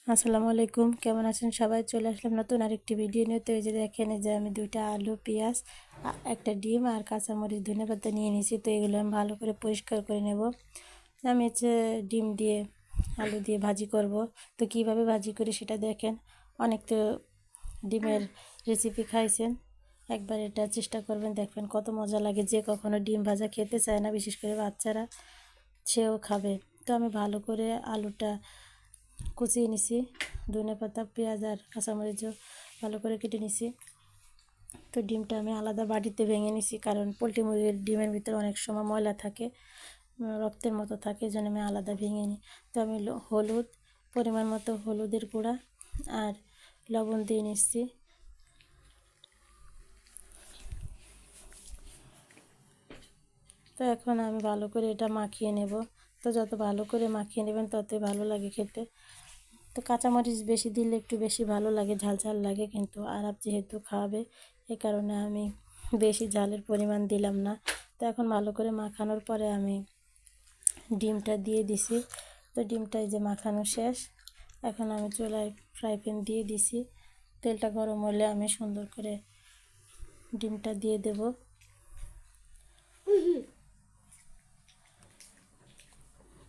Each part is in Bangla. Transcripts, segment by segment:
আসসালামু আলাইকুম, কেমন আছেন সবাই? চলে আসলাম নতুন আরেকটি ভিডিও নিয়ে। তো এই যে দেখেন, এই যে আমি দুইটা আলু, পেঁয়াজ, একটা ডিম আর কাঁচামরিচ, ধনেপাতা নিয়ে নিয়েছি। তো এগুলো আমি ভালো করে পরিষ্কার করে নেব। আমি ডিম দিয়ে আলু দিয়ে ভাজি করব। তো কিভাবে ভাজি করি সেটা দেখেন। অনেক তো ডিমের রেসিপি খাইছেন, একবার এটা চেষ্টা করবেন, দেখবেন কত মজা লাগে। যে কখনো ডিম ভাজা খেতে চায় না, বিশেষ করে বাচ্চারা, সেও খাবে। তো আমি ভালো করে আলুটা কুচিয়ে নিছি, ধনেপাতা, পেঁয়াজ আর কাঁচামরিচও ভালো করে কেটে নিছি। তো ডিমটা আমি আলাদা বাটিতে ভেঙে নিছি, কারণ পোলট্রি মুরগির ডিমের ভিতরে অনেক সময় ময়লা থাকে, রক্তের মতো থাকে, এই জন্য আমি আলাদা ভেঙে নিই। তো আমি হলুদ, পরিমাণ মতো হলুদের গুঁড়া আর লবণ দিয়ে নিচ্ছি। তো এখন আমি ভালো করে এটা মাখিয়ে নেব। তো যত ভালো করে মাখিয়ে নেবেন ততই ভালো লাগে খেতে। তো কাঁচামরিচ বেশি দিলে একটু বেশি ভালো লাগে, ঝাল ঝাল লাগে, কিন্তু আরাপ যেহেতু খাবে, এই কারণে আমি বেশি ঝালের পরিমাণ দিলাম না। তো এখন ভালো করে মাখানোর পরে আমি ডিমটা দিয়ে দিছি। তো ডিমটা এই যে মাখানো শেষ। এখন আমি চুলায় ফ্রাই প্যান দিয়ে দিছি। তেলটা গরম হলে আমি সুন্দর করে ডিমটা দিয়ে দেব।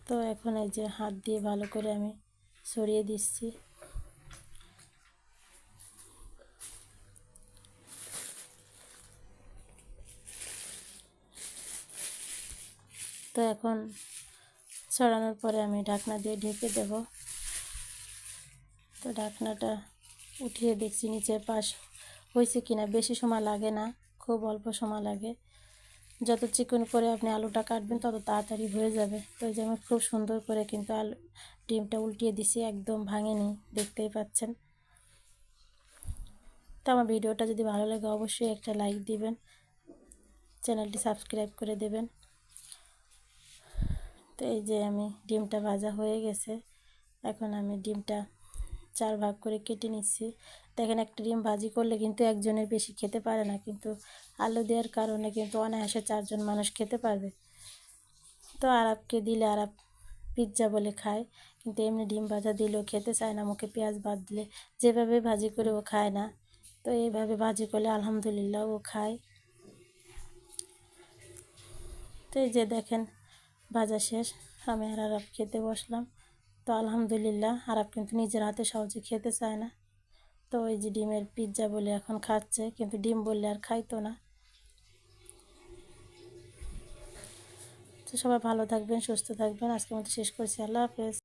তো এখন এই যে হাত দিয়ে ভালো করে আমি ছড়িয়ে দিচ্ছি। তো এখন ছড়ানোর পরে আমি ঢাকনা দিয়ে ঢেকে দেব। তো ঢাকনাটা উঠিয়ে দেখছি নিচের পাশ হয়েছে কিনা। বেশি সময় লাগে না, খুব অল্প সময় লাগে। যত চিকন করে আপনি আলুটা কাটবেন তত তাড়াতাড়ি হয়ে যাবে। তো এই যে আমি খুব সুন্দর করে কিন্তু ডিমটা উল্টিয়ে দিছি, একদম ভাঙেনি, দেখতেই পাচ্ছেন। তো আমার ভিডিওটা যদি ভালো লাগে অবশ্যই একটা লাইক দিবেন, চ্যানেলটি সাবস্ক্রাইব করে দেবেন। তো এই যে আমি ডিমটা ভাজা হয়ে গেছে। এখন আমি ডিমটা 4 ভাগ করে কেটে নিচ্ছি। দেখেন, একটা ডিম ভাজি করলে কিন্তু একজনের বেশি খেতে পারে না, কিন্তু আলু দেওয়ার কারণে কিন্তু অনায়াসে 4 জন মানুষ খেতে পারবে। তো আরবকে দিলে আরব পিৎজা বলে খায়, কিন্তু এমনি ডিম ভাজা দিলেও খেতে চায় না, মুখে পেঁয়াজ বাদ দিলে। যেভাবে ভাজি করে ও খায় না, তো এইভাবে ভাজি করলে আলহামদুলিল্লাহ ও খায়। তো এই যে দেখেন, ভাজা শেষ, আমি আর আরব খেতে বসলাম। তো আলহামদুলিল্লাহ, আরব কিন্তু নিজের হাতে সহজে খেতে চায় না। তো ওই যে ডিমের পিৎজা বলে এখন খাচ্ছে, কিন্তু ডিম বললে আর খাইতো না। তো সবাই ভালো থাকবেন, সুস্থ থাকবেন। আজকের মতো শেষ করছি। আল্লাহ হাফেজ।